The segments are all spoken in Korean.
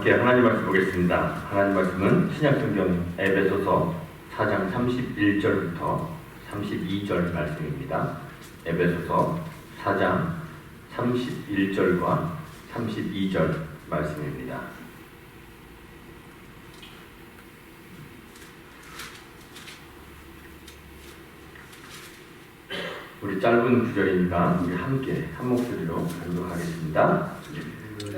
함께 하나님 말씀 보겠습니다. 하나님 말씀은 신약성경 에베소서 4장 31절부터 32절 말씀입니다. 에베소서 4장 31절과 32절 말씀입니다. 우리 짧은 구절이니까 우리 함께 한 목소리로 공독하겠습니다.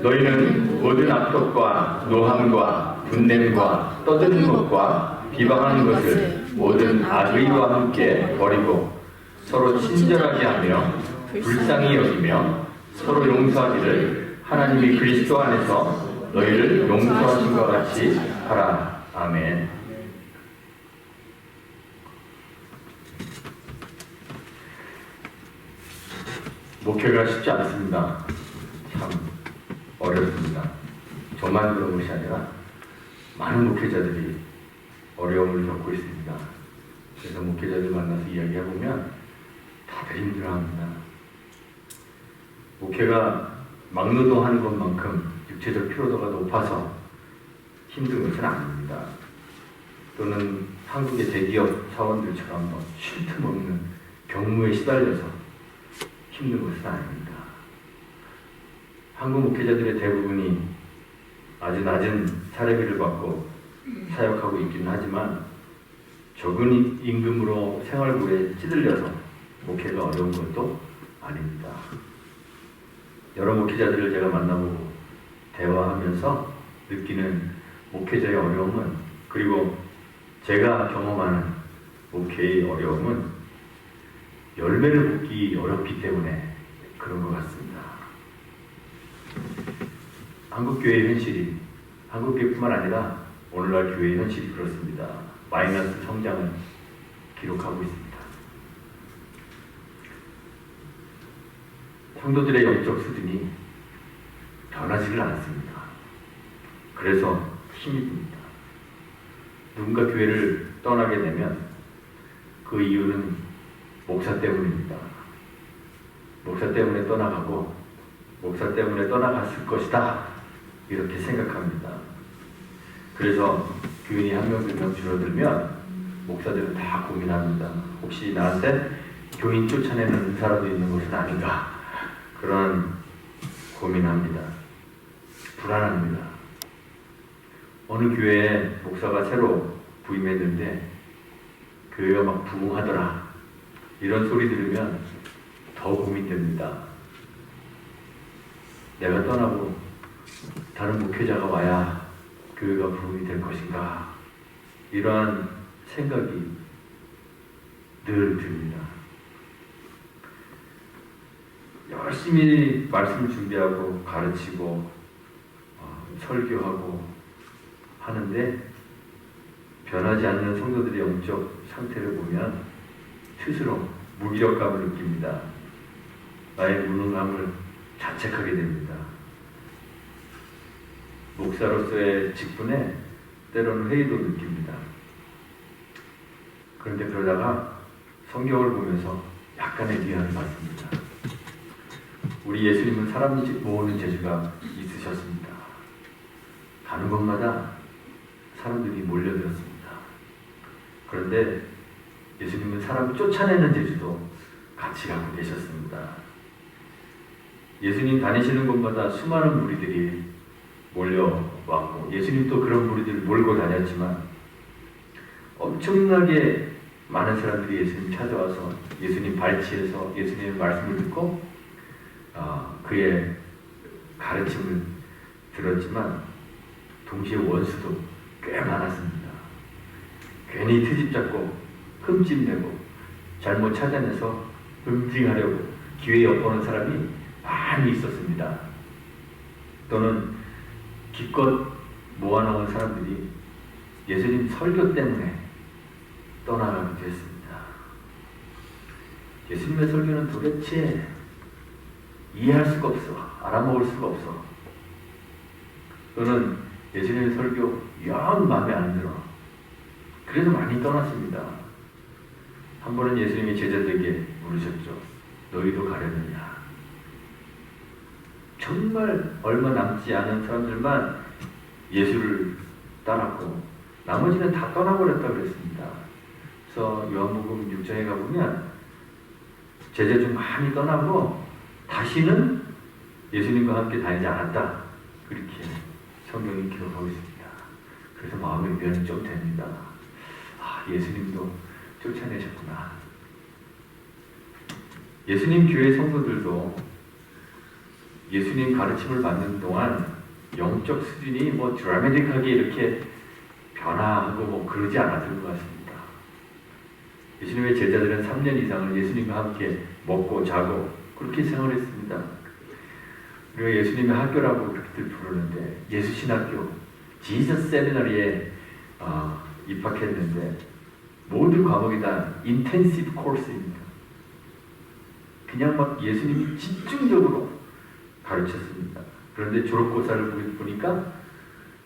너희는 모든 악독과 노함과 분냄과 떠드는 것과 비방하는 것을 모든 악의와 함께 버리고 서로 친절하게 하며 불쌍히 여기며 서로 용서하기를 하나님이 그리스도 안에서 너희를 용서하신 것 같이 하라. 아멘. 목회가 쉽지 않습니다. 참 어렵습니다. 저만 그런 것이 아니라 많은 목회자들이 어려움을 겪고 있습니다. 그래서 목회자들 만나서 이야기해보면 다들 힘들어합니다. 목회가 막노동하는 것만큼 육체적 피로도가 높아서 힘든 것은 아닙니다. 또는 한국의 대기업 사원들처럼 쉴 틈 없는 경무에 시달려서 힘든 것은 아닙니다. 한국 목회자들의 대부분이 아주 낮은 사례비를 받고 사역하고 있기는 하지만 적은 임금으로 생활고에 찌들려서 목회가 어려운 것도 아닙니다. 여러 목회자들을 제가 만나보고 대화하면서 느끼는 목회자의 어려움은, 그리고 제가 경험하는 목회의 어려움은 열매를 맺기 어렵기 때문에 그런 것 같습니다. 한국교회의 현실이, 한국교회뿐만 아니라 오늘날 교회의 현실이 그렇습니다. 마이너스 성장을 기록하고 있습니다. 성도들의 영적 수준이 변하지를 않습니다. 그래서 힘이 듭니다. 누군가 교회를 떠나게 되면 그 이유는 목사 때문입니다. 목사 때문에 떠나가고 목사 때문에 떠나갔을 것이다, 이렇게 생각합니다. 그래서 교인이 한 명, 두 명 줄어들면 목사들은 다 고민합니다. 혹시 나한테 교인 쫓아내는 사람도 있는 것은 아닌가, 그런 고민합니다. 불안합니다. 어느 교회에 목사가 새로 부임했는데 교회가 막 부흥하더라, 이런 소리 들으면 더 고민됩니다. 내가 떠나고 다른 목회자가 와야 교회가 부흥이 될 것인가, 이러한 생각이 늘 듭니다. 열심히 말씀 준비하고 가르치고 설교하고 하는데 변하지 않는 성도들의 영적 상태를 보면 스스로 무기력감을 느낍니다. 나의 무능함을 자책하게 됩니다. 목사로서의 직분에 때로는 회의도 느낍니다. 그런데 그러다가 성경을 보면서 약간의 위안을 받습니다. 우리 예수님은 사람 모으는 재주가 있으셨습니다. 가는 곳마다 사람들이 몰려들었습니다. 그런데 예수님은 사람을 쫓아내는 재주도 같이 갖고 계셨습니다. 예수님 다니시는 곳마다 수많은 무리들이 몰려왔고, 예수님도 그런 무리들을 몰고 다녔지만 엄청나게 많은 사람들이 예수님 찾아와서 예수님 발치에서 예수님의 말씀을 듣고 그의 가르침을 들었지만 동시에 원수도 꽤 많았습니다. 괜히 트집 잡고 흠집내고 잘못 찾아내서 응징하려고 기회 엿보는 사람이 많이 있었습니다. 또는 기껏 모아놓은 사람들이 예수님 설교 때문에 떠나가기도 했습니다. 예수님의 설교는 도대체 이해할 수가 없어, 알아먹을 수가 없어. 또는 예수님의 설교 영 마음에 안 들어. 그래서 많이 떠났습니다. 한 번은 예수님이 제자들에게 물으셨죠. 너희도 가려느냐? 정말 얼마 남지 않은 사람들만 예수를 따랐고 나머지는 다 떠나버렸다고 그랬습니다. 그래서 요한복음 6장에 가보면 제자 중 많이 떠나고 다시는 예수님과 함께 다니지 않았다. 그렇게 성경이 기록하고 있습니다. 그래서 마음의 위안이 좀 됩니다. 아, 예수님도 쫓아내셨구나. 예수님 교회 성도들도 예수님 가르침을 받는 동안 영적 수준이 뭐 드라마틱하게 이렇게 변화하고 뭐 그러지 않았을 것 같습니다. 예수님의 제자들은 3년 이상을 예수님과 함께 먹고 자고 그렇게 생활했습니다. 그리고 예수님의 학교라고 그렇게들 부르는데 예수신학교, 지저스 세미나리에 입학했는데 모든 과목이 다 인텐시브 코र्스입니다. 그냥 막 예수님이 집중적으로 가르쳤습니다. 그런데 졸업고사를 보니까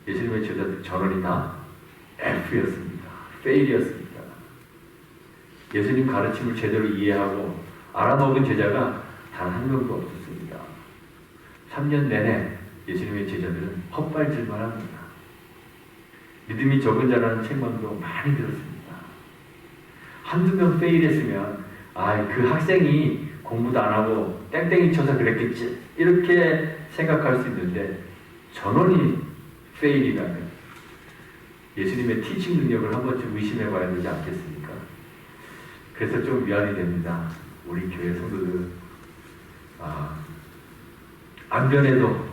예수님의 제자들 전원이 다 F였습니다. 페일이었습니다. 예수님 가르침을 제대로 이해하고 알아먹은 제자가 단 한 명도 없었습니다. 3년 내내 예수님의 제자들은 헛발질만 합니다. 믿음이 적은 자라는 책망도 많이 들었습니다. 한두 명 페일했으면 그 학생이 공부도 안 하고 땡땡이 쳐서 그랬겠지 이렇게 생각할 수 있는데 전원이 페일이라면 예수님의 티칭 능력을 한 번쯤 의심해 봐야 되지 않겠습니까? 그래서 좀 위안이 됩니다. 우리 교회 성도들 안 변해도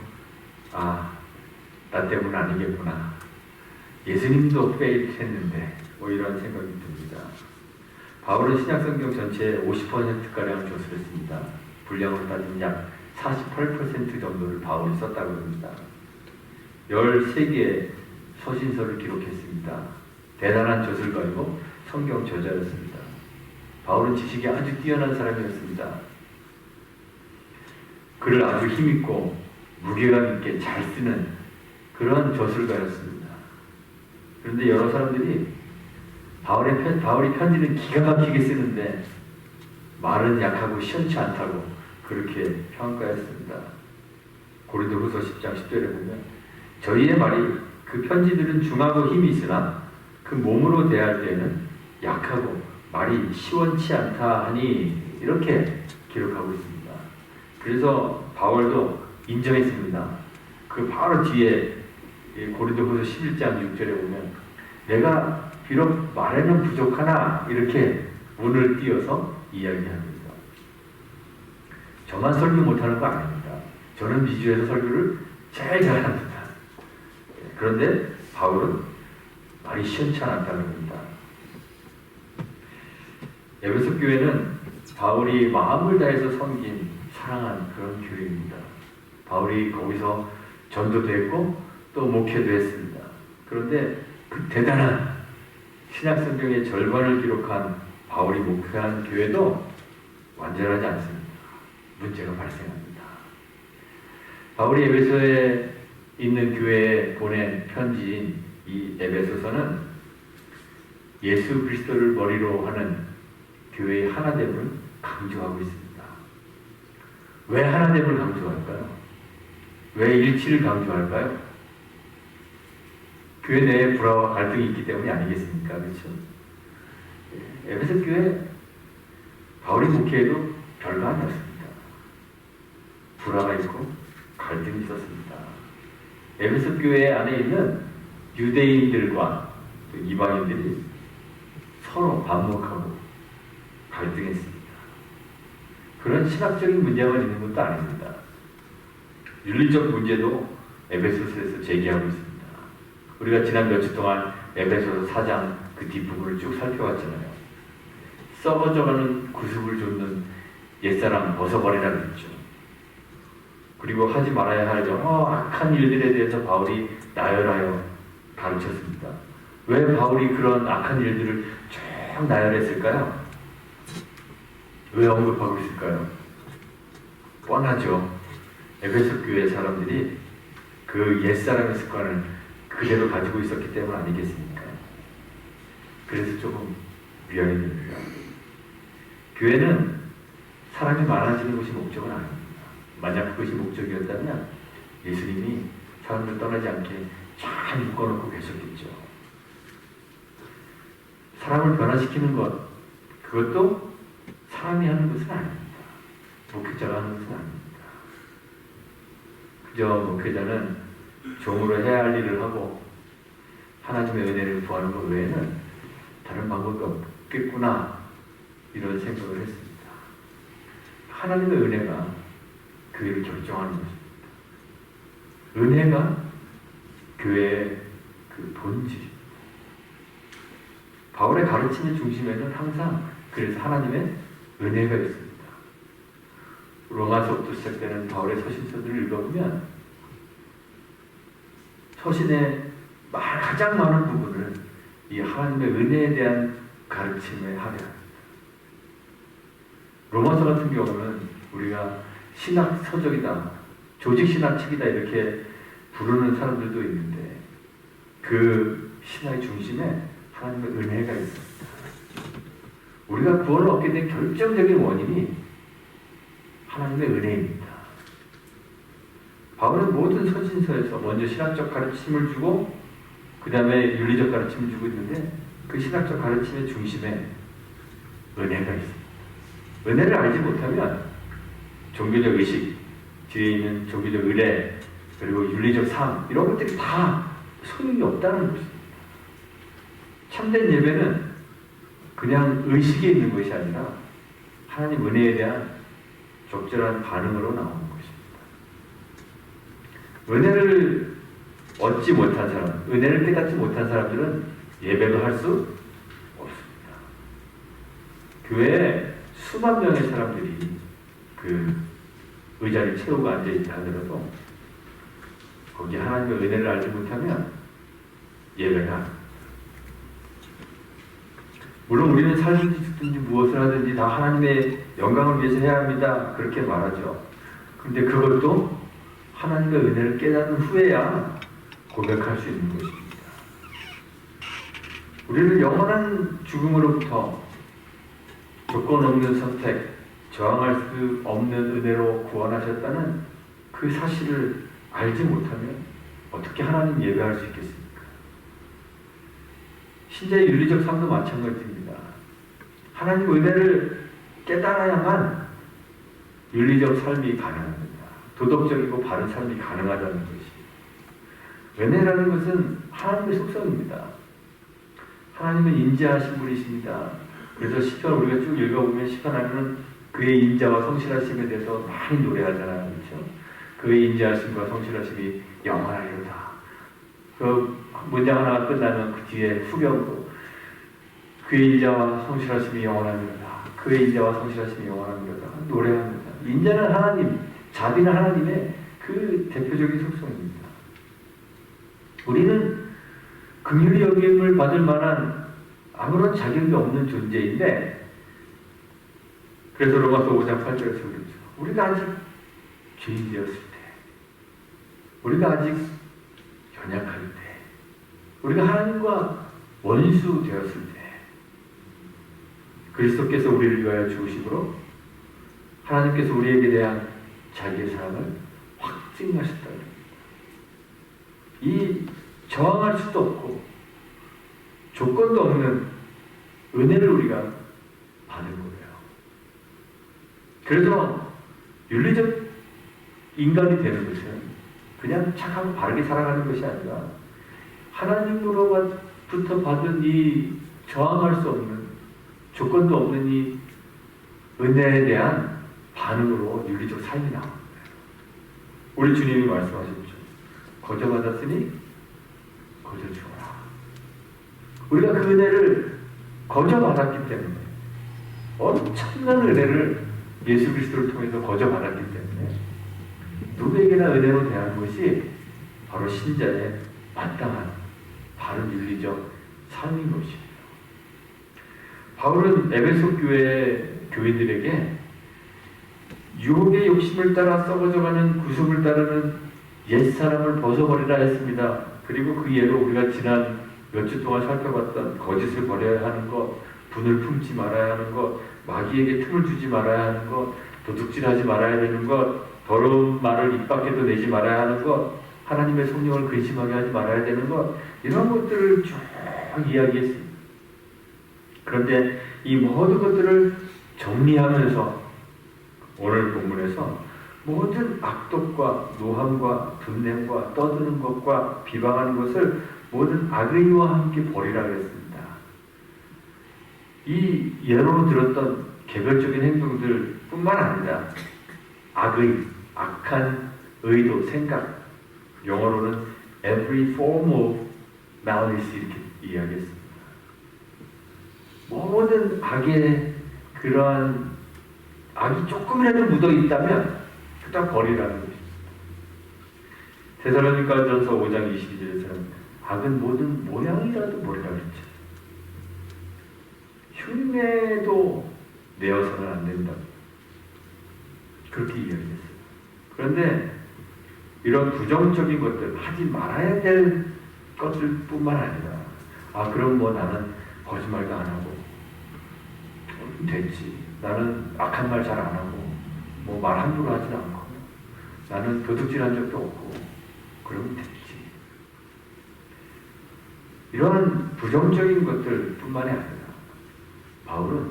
나 때문 아니겠구나. 예수님도 페일했는데 뭐 이런 생각이 듭니다. 바울은 신약성경 전체의 50%가량 조술했습니다. 분량으로 따지면 약 48% 정도를 바울이 썼다고 합니다. 13개의 서신서를 기록했습니다. 대단한 저술가이고 성경 저자였습니다. 바울은 지식이 아주 뛰어난 사람이었습니다. 글을 아주 힘있고 무게감 있게 잘 쓰는 그런 저술가였습니다. 그런데 여러 사람들이 바울이 편지는 기가 막히게 쓰는데 말은 약하고 시원치 않다고 그렇게 평가했습니다. 고린도후서 10장 10절에 보면 저희의 말이 그 편지들은 중하고 힘이 있으나 그 몸으로 대할 때는 약하고 말이 시원치 않다 하니 이렇게 기록하고 있습니다. 그래서 바울도 인정했습니다. 그 바로 뒤에 고린도후서 11장 6절에 보면 내가 비록 말에는 부족하나 이렇게 문을 띄어서 이야기합니다. 저만 설교 못하는 거 아닙니다. 저는 미주에서 설교를 제일 잘합니다. 그런데 바울은 말이 시원치 않았다는 겁니다. 에베소 교회는 바울이 마음을 다해서 섬긴 사랑한 그런 교회입니다. 바울이 거기서 전도도 했고 또 목회도 했습니다. 그런데 그 대단한 신약성경의 절반을 기록한 바울이 목회한 교회도 완전하지 않습니다. 문제가 발생합니다. 바울이 에베소에 있는 교회에 보낸 편지인 이 에베소서는 예수 그리스도를 머리로 하는 교회의 하나됨을 강조하고 있습니다. 왜 하나됨을 강조할까요? 왜 일치를 강조할까요? 교회 내에 불화와 갈등이 있기 때문이 아니겠습니까? 그렇죠? 에베소 교회 바울이 목회에도 별거 아니었습니다. 불화가 있고 갈등이 있었습니다. 에베소 교회 안에 있는 유대인들과 이방인들이 서로 반목하고 갈등했습니다. 그런 신학적인 문제만 있는 것도 아닙니다. 윤리적 문제도 에베소서에서 제기하고 있습니다. 우리가 지난 몇 주 동안 에베소서 4장 그 뒷부분을 쭉 살펴봤잖아요. 썩어져가는 구습을 줍는 옛사람 벗어버리라 그랬죠. 그리고 하지 말아야 할 악한 일들에 대해서 바울이 나열하여 가르쳤습니다. 왜 바울이 그런 악한 일들을 쭉 나열했을까요? 왜 언급하고 있을까요? 뻔하죠. 에베소 교회 사람들이 그 옛사람의 습관을 그대로 가지고 있었기 때문 아니겠습니까? 그래서 조금 위안이 됩니다. 교회는 사람이 많아지는 것이 목적은 아닙니다. 만약 그것이 목적이었다면 예수님이 사람들 떠나지 않게 잘 묶어놓고 계셨겠죠. 사람을 변화시키는 것, 그것도 사람이 하는 것은 아닙니다. 목회자가 하는 것은 아닙니다. 그저 목회자는 종으로 해야 할 일을 하고 하나님의 은혜를 구하는 것 외에는 다른 방법이 없겠구나, 이런 생각을 했습니다. 하나님의 은혜가 교회를 결정하는 것입니다. 은혜가 교회의 그 본질입니다. 바울의 가르침의 중심에는 항상 그래서 하나님의 은혜가 있습니다. 로마서부터 시작되는 바울의 서신서들을 읽어보면 서신의 가장 많은 부분을 이 하나님의 은혜에 대한 가르침에 할애합니다. 로마서 같은 경우는 우리가 신학 서적이다, 조직 신학 책이다 이렇게 부르는 사람들도 있는데 그 신학의 중심에 하나님의 은혜가 있습니다. 우리가 구원을 얻게 된 결정적인 원인이 하나님의 은혜입니다. 바울은 모든 서신서에서 먼저 신학적 가르침을 주고 그 다음에 윤리적 가르침을 주고 있는데 그 신학적 가르침의 중심에 은혜가 있습니다. 은혜를 알지 못하면 종교적 의식, 뒤에 있는 종교적 의례, 그리고 윤리적 삶 이런 것들이 다 소용이 없다는 것입니다. 참된 예배는 그냥 의식에 있는 것이 아니라 하나님 은혜에 대한 적절한 반응으로 나오는 것입니다. 은혜를 얻지 못한 사람, 은혜를 깨닫지 못한 사람들은 예배도 할 수 없습니다. 교회에 수만 명의 사람들이 그 의자를 채우고 앉아있다 하더라도 거기 하나님의 은혜를 알지 못하면 예배가, 물론 우리는 살든지 죽든지 무엇을 하든지 다 하나님의 영광을 위해서 해야 합니다, 그렇게 말하죠. 그런데 그것도 하나님의 은혜를 깨닫는 후에야 고백할 수 있는 것입니다. 우리를 영원한 죽음으로부터 조건 없는 선택, 저항할 수 없는 은혜로 구원하셨다는 그 사실을 알지 못하면 어떻게 하나님 예배할 수 있겠습니까? 신자의 윤리적 삶도 마찬가지입니다. 하나님 은혜를 깨달아야만 윤리적 삶이 가능합니다. 도덕적이고 바른 삶이 가능하다는 것입니다. 은혜라는 것은 하나님의 속성입니다. 하나님은 인자하신 분이십니다. 그래서 시편 우리가 쭉 읽어보면 시편 안에는 그의 인자와 성실하심에 대해서 많이 노래하잖아요. 그렇죠? 그의 인자하심과 성실하심이 영원하리로다. 그 문장 하나가 끝나면 그 뒤에 후렴도 그의 인자와 성실하심이 영원하리로다. 그의 인자와 성실하심이 영원하리로다. 노래합니다. 인자는 하나님, 자비는 하나님의 그 대표적인 속성입니다. 우리는 긍휼히 여김을 받을 만한 아무런 자격이 없는 존재인데, 그래서 로마서 5장 8절에서 그러죠. 우리가 아직 죄인되었을 때, 우리가 아직 연약할 때, 우리가 하나님과 원수 되었을 때 그리스도께서 우리를 위하여 죽으심으로 하나님께서 우리에게 대한 자기의 사랑을 확증하셨다. 이 저항할 수도 없고 조건도 없는 은혜를 우리가 받은 거예요. 그래서 윤리적 인간이 되는 것은 그냥 착하고 바르게 살아가는 것이 아니라 하나님으로부터 받은 이 저항할 수 없는 조건도 없는 이 은혜에 대한 반응으로 윤리적 삶이 나오는 거예요. 우리 주님이 말씀하셨죠. 거저 받았으니 거저 주어라. 우리가 그 은혜를 거저 받았기 때문에, 엄청난 은혜를 예수 그리스도를 통해서 거저 받았기 때문에 누구에게나 은혜로 대하는 것이 바로 신자의 마땅한 바른 윤리적 삶인 것입니다. 바울은 에베소 교회 교인들에게 유혹의 욕심을 따라 썩어져가는 구속을 따르는 옛사람을 벗어버리라 했습니다. 그리고 그 예로 우리가 지난 몇 주 동안 살펴봤던 거짓을 버려야 하는 것, 분을 품지 말아야 하는 것, 마귀에게 틈을 주지 말아야 하는 것, 도둑질하지 말아야 되는 것, 더러운 말을 입 밖에도 내지 말아야 하는 것, 하나님의 성령을 근심하게 하지 말아야 되는 것, 이런 것들을 쭉 이야기했습니다. 그런데 이 모든 것들을 정리하면서 오늘 본문에서 모든 악독과 노함과 분냄과 떠드는 것과 비방하는 것을 모든 악의와 함께 버리라 그랬습니다. 이 예로 들었던 개별적인 행동들 뿐만 아니라 악의, 악한 의도, 생각, 영어로는 every form of malice 이렇게 이야기했습니다. 모든 악의 그러한 악이 조금이라도 묻어 있다면 그다 버리라는 것입니다. 데살로니가전서 5장 22절에서는 악은 모든 모양이라도 버리라 그랬죠. 흉내도 내어서는 안 된다. 그렇게 이야기했어요. 그런데 이런 부정적인 것들, 하지 말아야 될 것들 뿐만 아니라 그럼 뭐 나는 거짓말도 안 하고 됐지. 나는 악한 말 잘 안 하고 뭐 말 함부로 하진 않고 나는 도둑질한 적도 없고 그러면 됐지. 이런 부정적인 것들 뿐만이 아니라 바울은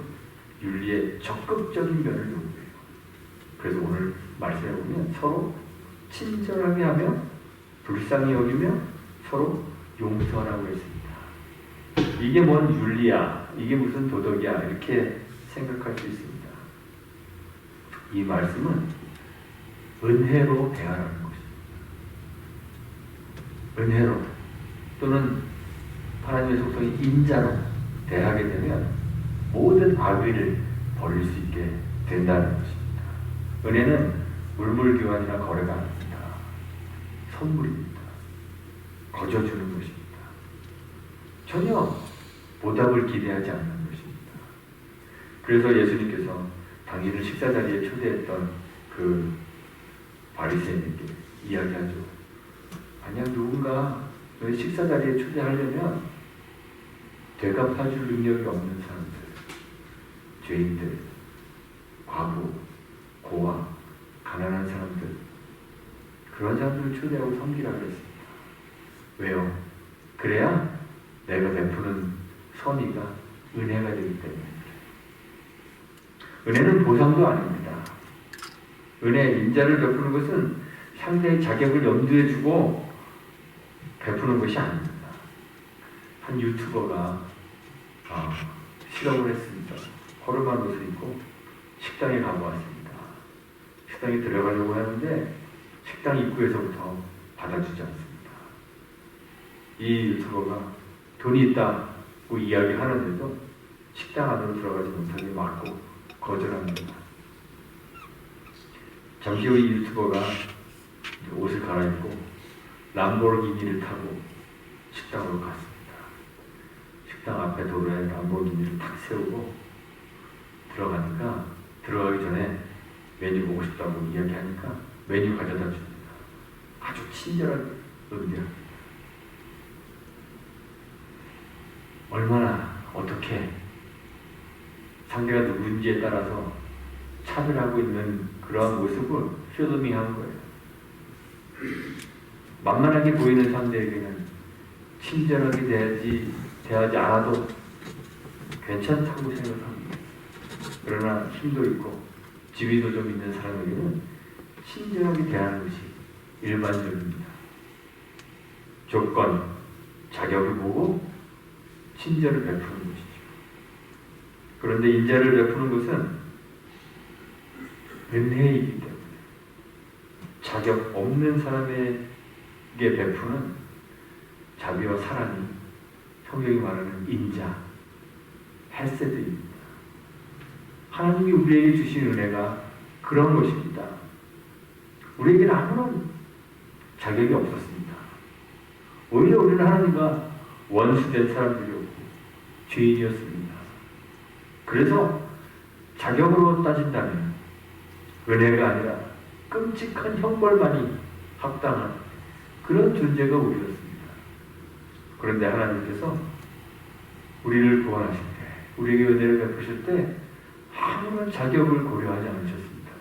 윤리의 적극적인 면을 요구해요. 그래서 오늘 말씀해 보면 서로 친절하게 하며 불쌍히 여기며 서로 용서하라고 했습니다. 이게 뭔 윤리야? 이게 무슨 도덕이야? 이렇게 생각할 수 있습니다. 이 말씀은 은혜로 대하라는 것입니다. 은혜로 또는 하나님의 속성이 인자로 대하게 되면 모든 악의를 버릴 수 있게 된다는 것입니다. 은혜는 물물교환이나 거래가 아닙니다. 선물입니다. 거저주는 것입니다. 전혀 보답을 기대하지 않는 것입니다. 그래서 예수님께서 당신을 식사자리에 초대했던 그 바리새인에게 이야기하죠. 만약 누군가 너희 식사자리에 초대하려면 되갚아줄 능력이 없는 사람들, 죄인들, 과부, 고아, 가난한 사람들, 그런 사람들을 초대하고 섬기라고 했습니다. 왜요? 그래야 내가 베푸는 선의가 은혜가 되기 때문입니다. 은혜는 보상도 아닙니다. 은혜, 인자를 베푸는 것은 상대의 자격을 염두에 두고 베푸는 것이 아닙니다. 한 유튜버가 실험을 했습니다. 허름한 옷을 입고 식당에 가고 왔습니다. 식당에 들어가려고 하는데 식당 입구에서부터 받아주지 않습니다. 이 유튜버가 돈이 있다고 이야기하는데도 식당 안으로 들어가지 못하게 막고 거절합니다. 잠시 후 이 유튜버가 옷을 갈아입고 람보르기니를 타고 식당으로 갔습니다. 식당 앞에 도로에 람보르기니를 탁 세우고 들어가니까 들어가기 전에 메뉴 보고 싶다고 이야기하니까 메뉴 가져다 줍니다. 아주 친절하게 응대합니다. 얼마나 어떻게 상대가 누군지에 따라서 차별하고 있는 그러한 모습을 필름이한 거예요. 만만하게 보이는 상대에게는 친절하게 대하지 않아도 괜찮다고 생각합니다. 그러나 힘도 있고 지위도 좀 있는 사람에게는 친절하게 대하는 것이 일반적입니다. 조건, 자격을 보고 친절을 베푸는 것이죠. 그런데 인자를 베푸는 것은 은혜이기 때문에 자격 없는 사람에게 베푸는 자비와 사랑이 성경이 말하는 인자, 헤세드입니다. 하나님이 우리에게 주신 은혜가 그런 것입니다. 우리에게는 아무런 자격이 없었습니다. 오히려 우리는 하나님과 원수된 사람들이었고 죄인이었습니다. 그래서 자격으로 따진다면 은혜가 아니라 끔찍한 형벌만이 합당한 그런 존재가 우리였습니다. 그런데 하나님께서 우리를 구원하실 때, 우리에게 은혜를 베푸실 때 아무런 자격을 고려하지 않으셨습니다.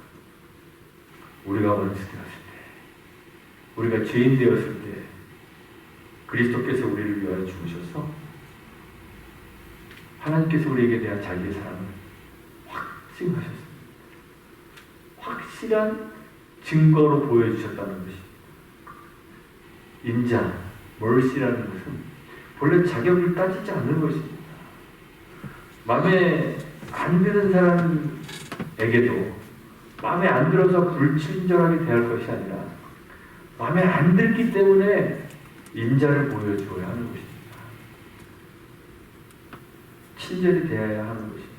우리가 원수 되었을 때, 우리가 죄인 되었을 때 그리스도께서 우리를 위하여 죽으셔서 하나님께서 우리에게 대한 자기의 사랑을 확증하셨습니다. 확실한 증거로 보여주셨다는 것입니다. 인자, 멀시라는 것은 본래 자격을 따지지 않는 것입니다. 마음에 안 드는 사람에게도 마음에 안 들어서 불친절하게 대할 것이 아니라 마음에 안 들기 때문에 인자를 보여줘야 하는 것입니다. 친절히 대해야 하는 것입니다.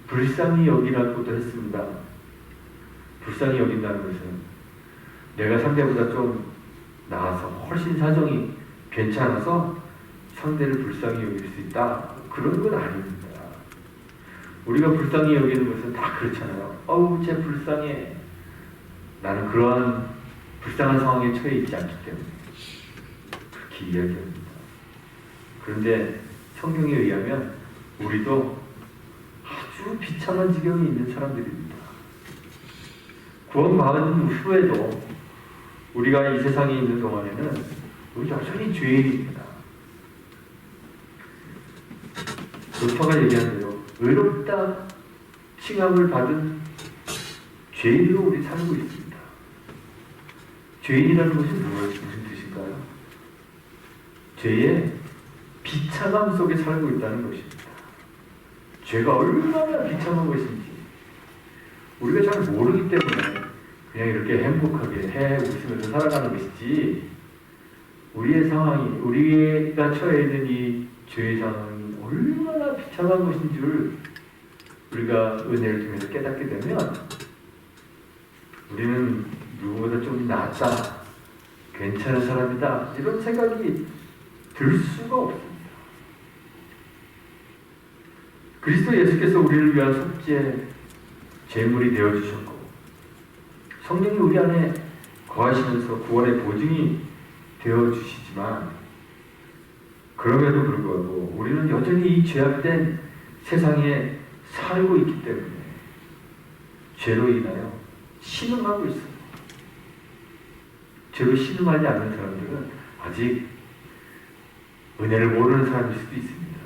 불쌍히 여기라고도 했습니다. 불쌍히 여긴다는 것은 내가 상대보다 좀 나아서 훨씬 사정이 괜찮아서 상대를 불쌍히 여길 수 있다. 그런 건 아닙니다. 우리가 불쌍히 여기는 것은 다 그렇잖아요. 어우, 쟤 불쌍해. 나는 그러한 불쌍한 상황에 처해 있지 않기 때문에 그렇게 이야기합니다. 그런데 성경에 의하면 우리도 아주 비참한 지경에 있는 사람들입니다. 구원받은 후에도 우리가 이 세상에 있는 동안에는 우리 여전히 죄인입니다. 루터가 얘기한 대로 의롭다 칭함을 받은 죄인으로 우리 살고 있습니다. 죄인이라는 것이 무슨 뜻일까요? 죄의 비참함 속에 살고 있다는 것입니다. 죄가 얼마나 비참한 것인지 우리가 잘 모르기 때문에 그냥 이렇게 행복하게 웃으면서 살아가는 것이지, 우리의 상황이, 우리가 처해 있는 이 죄의 상황이 얼마나 비참한 것인 줄 우리가 은혜를 통해서 깨닫게 되면 우리는 누구보다 좀 낫다, 괜찮은 사람이다, 이런 생각이 들 수가 없습니다. 그리스도 예수께서 우리를 위한 속죄 제물이 되어주셨고 성령이 우리 안에 거하시면서 구원의 보증이 되어주시지만, 그럼에도 불구하고 우리는 여전히 이 죄악된 세상에 살고 있기 때문에 죄로 인하여 신음하고 있습니다. 죄로 신음하지 않는 사람들은 아직 은혜를 모르는 사람일 수도 있습니다.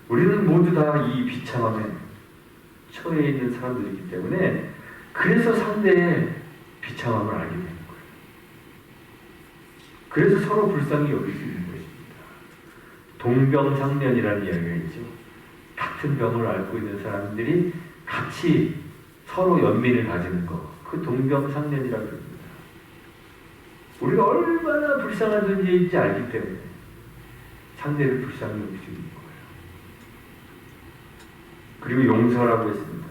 우리는 모두 다 이 비참함에 처해 있는 사람들이기 때문에 그래서 상대의 비참함을 알게 되는 거예요. 그래서 서로 불쌍히 여길 수 있는 것입니다. 동병상련이라는 이야기가 있죠. 같은 병을 앓고 있는 사람들이 같이 서로 연민을 가지는 것, 그 동병상련이라고 합니다. 우리가 얼마나 불쌍한 존재인지 알기 때문에 상대를 불쌍히 여길 수 있는 거예요. 그리고 용서라고 했습니다.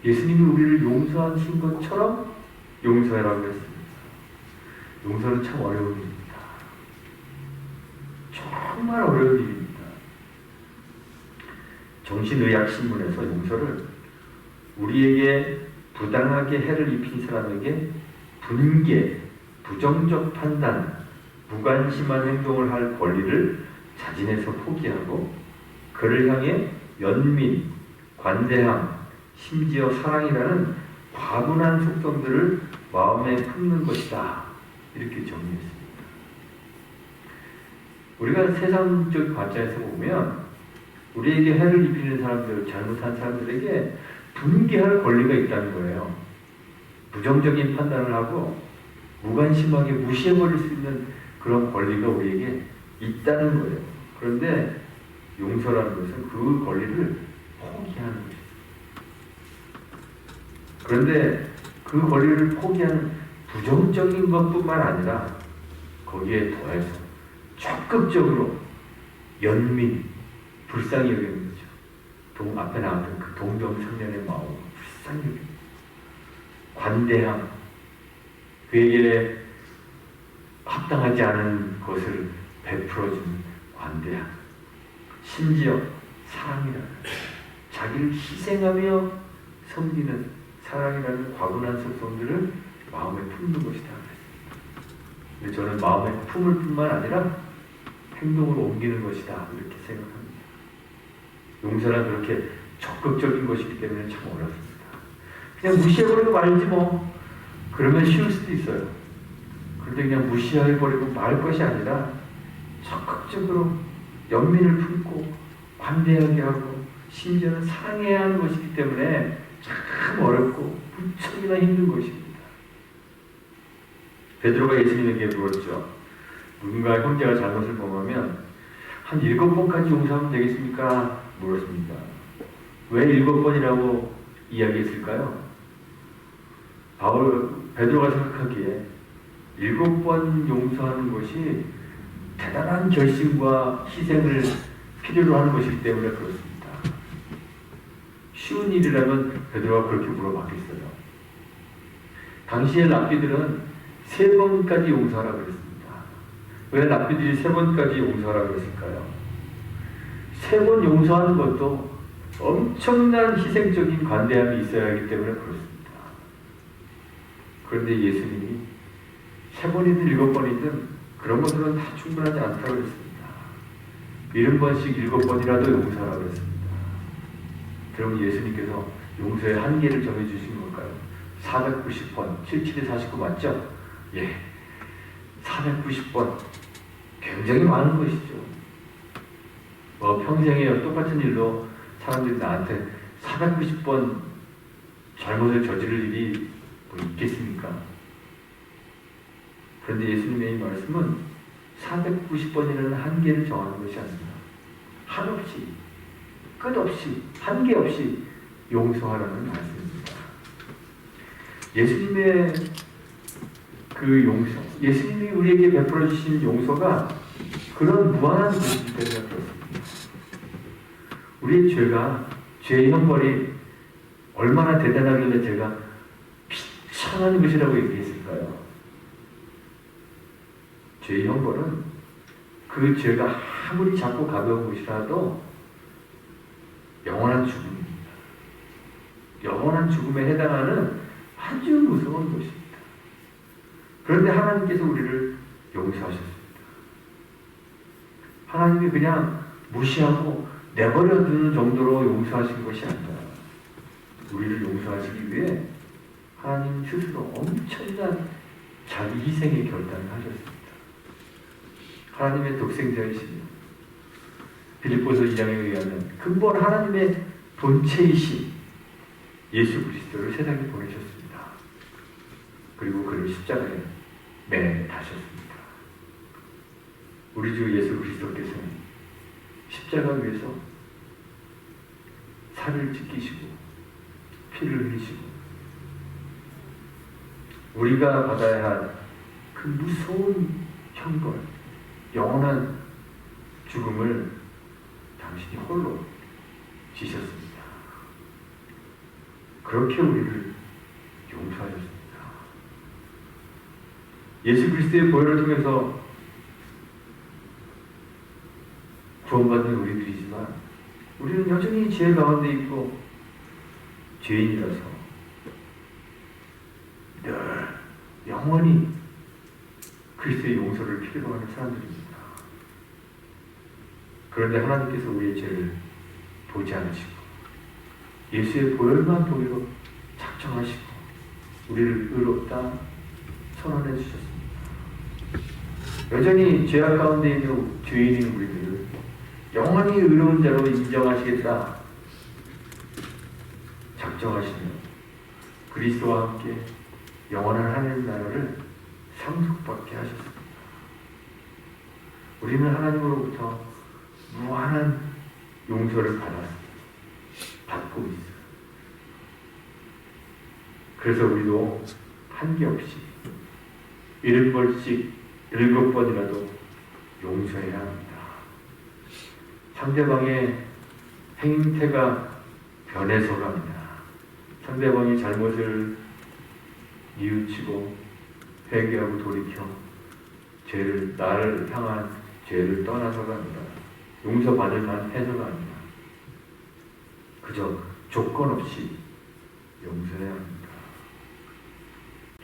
예수님이 우리를 용서하신 것처럼 용서하라고 했습니다. 용서는 참 어려운 일입니다. 정말 어려운 일입니다. 정신의학신문에서 용서를 우리에게 부당하게 해를 입힌 사람에게 분개, 부정적 판단, 무관심한 행동을 할 권리를 자진해서 포기하고 그를 향해 연민, 관대함, 심지어 사랑이라는 과분한 속성들을 마음에 품는 것이다. 이렇게 정리했습니다. 우리가 세상적 관점에서 보면 우리에게 해를 입히는 사람들, 잘못한 사람들에게 분개할 권리가 있다는 거예요. 부정적인 판단을 하고 무관심하게 무시해버릴 수 있는 그런 권리가 우리에게 있다는 거예요. 그런데 용서라는 것은 그 권리를 포기하는 것입니다. 그런데 그 권리를 포기하는 부정적인 것뿐만 아니라 거기에 더해서 적극적으로 연민, 불쌍히 여기는 거죠. 앞에 나왔던 그 동병상련의 마음, 불쌍히 여기는 거죠. 관대함, 그에게 합당하지 않은 것을 베풀어주는 관대함, 심지어 사랑이라는, 자기를 희생하며 섬기는 사랑이라는 과분한 속성들을 마음에 품는 것이다. 근데 저는 마음에 품을 뿐만 아니라 행동으로 옮기는 것이다, 이렇게 생각합니다. 용서란 그렇게 적극적인 것이기 때문에 참 어렵습니다. 그냥 무시해버리고 말지 뭐. 그러면 쉬울 수도 있어요. 그런데 그냥 무시해버리고 말 것이 아니라 적극적으로 연민을 품고 관대하게 하고 심지어는 사랑해야 하는 것이기 때문에 참 어렵고 무척이나 힘든 것입니다. 베드로가 예수님에게 물었죠. 누군가 형제가 잘못을 범하면 한 7번까지 용서하면 되겠습니까? 물었습니다. 왜 7번이라고 이야기했을까요? 베드로가 생각하기에 7번 용서하는 것이 대단한 결심과 희생을 필요로 하는 것이기 때문에 그렇습니다. 쉬운 일이라면 베드로가 그렇게 물어봤겠어요. 당시의 랍비들은 3번까지 용서하라고 그랬습니다. 왜 랍비들이 3번까지 용서하라고 그랬을까요? 3번 용서하는 것도 엄청난 희생적인 관대함이 있어야 하기 때문에 그렇습니다. 그런데 예수님이 3번이든 7번이든 그런 것들은 다 충분하지 않다고 그랬습니다. 70번씩 7번이라도 용서하라고 그랬습니다. 그럼 예수님께서 용서의 한계를 정해주신 걸까요? 490번, 77에 49 맞죠? 예, 490번 굉장히 많은 것이죠. 평생에 똑같은 일로 사람들이 나한테 490번 잘못을 저지를 일이 뭐 있겠습니까? 그런데 예수님의 이 말씀은 490번이라는 한계를 정하는 것이 아닙니다. 한없이, 끝없이, 한계 없이 용서하라는 말씀입니다. 예수님의 그 용서, 예수님이 우리에게 베풀어 주신 용서가 그런 무한한 것이기 때문에 그렇습니다. 우리의 죄가, 죄의 형벌이 얼마나 대단하길래 제가 비참한 것이라고 얘기했을까요? 죄의 형벌은 그 죄가 아무리 작고 가벼운 것이라도 영원한 죽음입니다. 영원한 죽음에 해당하는 아주 무서운 것입니다. 그런데 하나님께서 우리를 용서하셨습니다. 하나님이 그냥 무시하고 내버려두는 정도로 용서하신 것이 아니라 우리를 용서하시기 위해 하나님 스스로 엄청난 자기 희생의 결단을 하셨습니다. 하나님의 독생자이시며 빌립보서 2장에 의하면 근본 하나님의 본체이신 예수 그리스도를 세상에 보내셨습니다. 그리고 그를 십자가에 매다셨습니다. 우리 주 예수 그리스도께서는 십자가 위에서 살을 찢기시고 피를 흘리시고 우리가 받아야 할 그 무서운 형벌, 영원한 죽음을 당신이 홀로 지셨습니다. 그렇게 우리를 용서하셨습니다. 예수 그리스도의 보혈을 통해서 구원받는 우리들이지만 우리는 여전히 죄 가운데 있고 죄인이라서 늘 영원히 그리스도의 용서를 필요로 하는 사람들입니다. 그런데 하나님께서 우리의 죄를 보지 않으시고 예수의 보혈만 보기로 작정하시고 우리를 의롭다 선언해 주셨습니다. 여전히 죄악 가운데 있는 죄인인 우리들을 영원히 의로운 자로 인정하시겠다 작정하시며 그리스도와 함께 영원한 하나님 나라를 상속받게 하셨습니다. 우리는 하나님으로부터 무한한 용서를 받고 있어요. 그래서 우리도 한계없이 7번씩 7번이라도 용서해야 합니다. 상대방의 행태가 변해서 갑니다. 상대방이 잘못을 뉘우치고 회개하고 돌이켜 나를 향한 죄를 떠나서 갑니다. 용서받을 만해서가 아니라 그저 조건 없이 용서해야 합니다.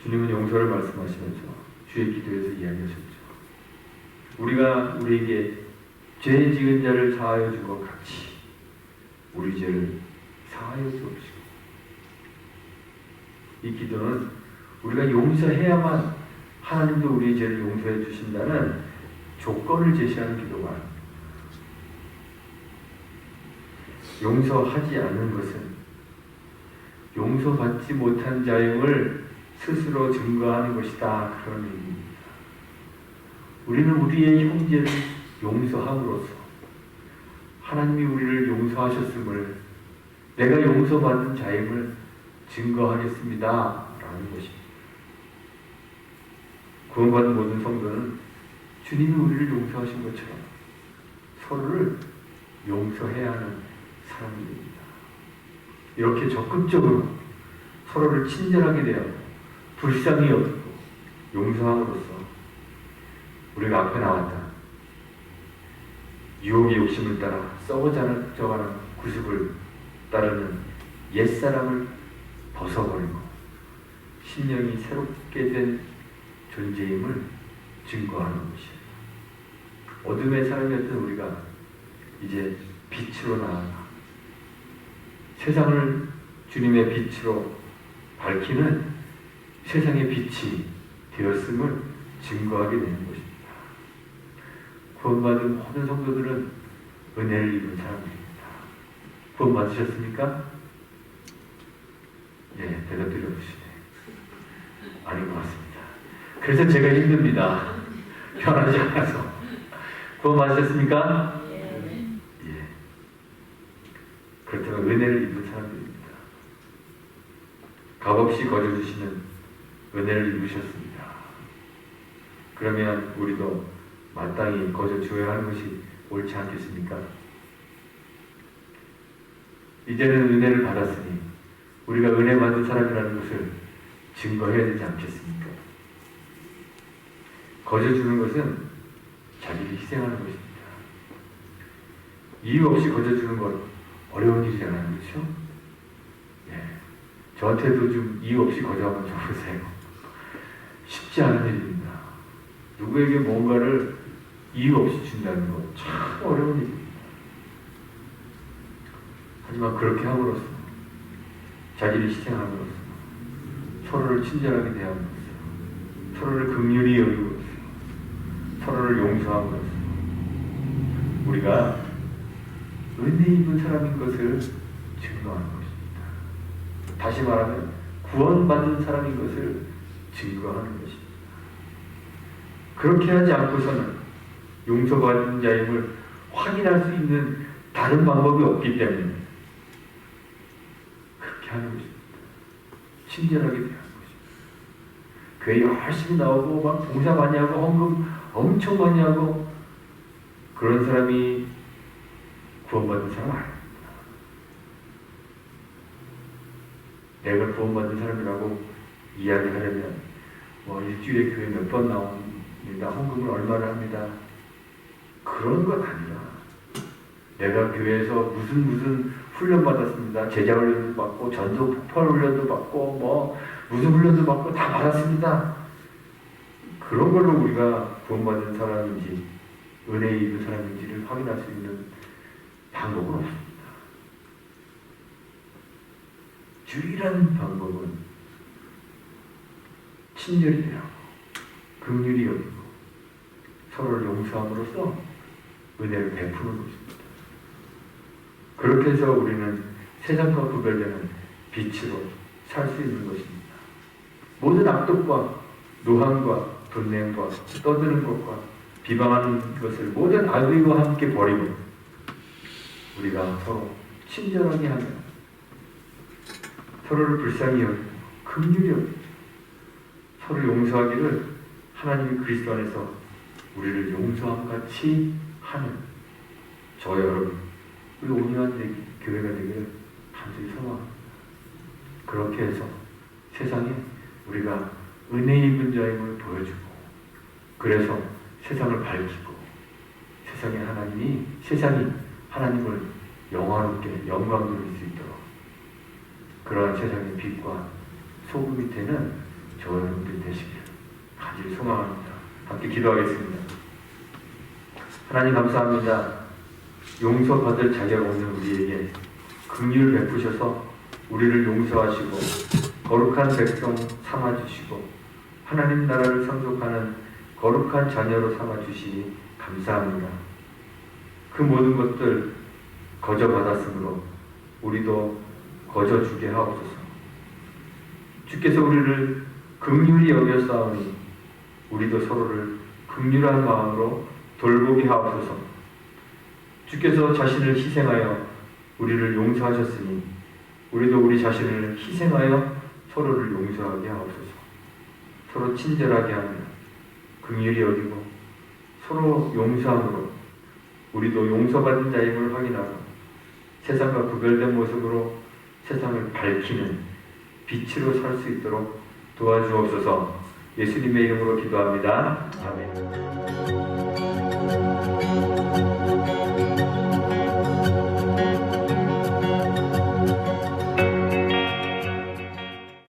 주님은 용서를 말씀하시면서 주의 기도에서 이야기하셨죠. 우리가 우리에게 죄 지은 자를 사하여 준 것 같이 우리 죄를 사하여 주옵시고 이 기도는 우리가 용서해야만 하나님도 우리의 죄를 용서해 주신다는 조건을 제시하는 기도가 아닙니다. 용서하지 않는 것은 용서받지 못한 자임을 스스로 증거하는 것이다. 그런 의미입니다. 우리는 우리의 형제를 용서함으로써 하나님이 우리를 용서하셨음을 내가 용서받은 자임을 증거하겠습니다. 라는 것입니다. 구원받은 모든 성도는 주님이 우리를 용서하신 것처럼 서로를 용서해야 하는 사람들입니다. 이렇게 적극적으로 서로를 친절하게 대하고 불쌍히 여기고 용서함으로써 우리가 앞에 나왔다. 유혹의 욕심을 따라 썩어져가는 구습을 따르는 옛사람을 벗어버리고 심령이 새롭게 된 존재임을 증거하는 것이에요. 어둠의 삶이었던 우리가 이제 빛으로 나아가 세상을 주님의 빛으로 밝히는 세상의 빛이 되었음을 증거하게 되는 것입니다. 구원받은 모든 성도들은 은혜를 입은 사람들입니다. 구원 받으셨습니까? 예, 대답 드려보시네. 아닌 것 같습니다. 그래서 제가 힘듭니다. 편하지 않아서. 구원 받으셨습니까? 예. 그렇다면 은혜를 입은 사람들입니다. 값없이 거저주시는 은혜를 입으셨습니다. 그러면 우리도 마땅히 거저주어야 하는 것이 옳지 않겠습니까? 이제는 은혜를 받았으니 우리가 은혜 받은 사람이라는 것을 증거해야 되지 않겠습니까? 거저주는 것은 자기를 희생하는 것입니다. 이유 없이 거저주는 건 어려운 일이잖아요. 그렇죠? 예. 저한테도 좀 이유 없이 거저하면 좋으세요. 쉽지 않은 일입니다. 누구에게 뭔가를 이유 없이 준다는 건 참 어려운 일입니다. 하지만 그렇게 함으로써 자기를 희생함으로써 서로를 친절하게 대함으로써 서로를 긍휼히 여김으로써 서로를 용서함으로써 우리가 은혜 입은 사람인 것을 증거하는 것입니다. 다시 말하면 구원받은 사람인 것을 증거하는 것입니다. 그렇게 하지 않고서는 용서받은 자임을 확인할 수 있는 다른 방법이 없기 때문에 그렇게 하는 것입니다. 친절하게 대하는 것입니다. 교회 열심히 나오고 막 봉사 많이 하고 헌금 엄청 많이 하고 그런 사람이 구원받은 사람 아닙니다. 내가 구원받은 사람이라고 이야기하려면 뭐 일주일에 교회 몇 번 나옵니다. 헌금을 얼마나 합니다. 그런 것 아니라 내가 교회에서 무슨 훈련 받았습니다. 제자 훈련도 받고 전도 폭발 훈련도 받고 뭐 무슨 훈련도 받고 다 받았습니다. 그런 걸로 우리가 구원받은 사람인지 은혜 입은 사람인지를 확인할 수 있는 방법은 없습니다. 유일한 방법은 친절히 대하고 긍휼히 여기고 서로를 용서함으로써 은혜를 베푸는 것입니다. 그렇게 해서 우리는 세상과 구별되는 빛으로 살 수 있는 것입니다. 모든 악독과 노함과 분냄과 떠드는 것과 비방하는 것을 모든 악의와 함께 버리고 우리가 서로 친절하게 하며 서로를 불쌍히 여기고 긍휼히 여기고 서로 용서하기를 하나님이 그리스도 안에서 우리를 용서함 같이 하는 저 여러분 우리 온유한 교회가 되기를 간절히 소망합니다. 그렇게 해서 세상에 우리가 은혜 입은 자임을 보여주고 그래서 세상을 밝히고 세상이 하나님을 영화롭게 영광 돌릴 수 있도록 그러한 세상의 빛과 소금이 되는 저 여러분들이 되시기를 간절히 소망합니다. 함께 기도하겠습니다. 하나님 감사합니다. 용서받을 자격 없는 우리에게 긍휼을 베푸셔서 우리를 용서하시고 거룩한 백성 삼아주시고 하나님 나라를 상속하는 거룩한 자녀로 삼아주시니 감사합니다. 그 모든 것들 거저받았으므로 우리도 거저주게 하옵소서. 주께서 우리를 긍휼히 여겼사오니 우리도 서로를 긍휼한 마음으로 돌보게 하옵소서. 주께서 자신을 희생하여 우리를 용서하셨으니 우리도 우리 자신을 희생하여 서로를 용서하게 하옵소서. 서로 친절하게 하며 긍휼히 여기고 서로 용서함으로 우리도 용서받은 자임을 확인하고 세상과 구별된 모습으로 세상을 밝히는 빛으로 살 수 있도록 도와주옵소서. 예수님의 이름으로 기도합니다. 아멘.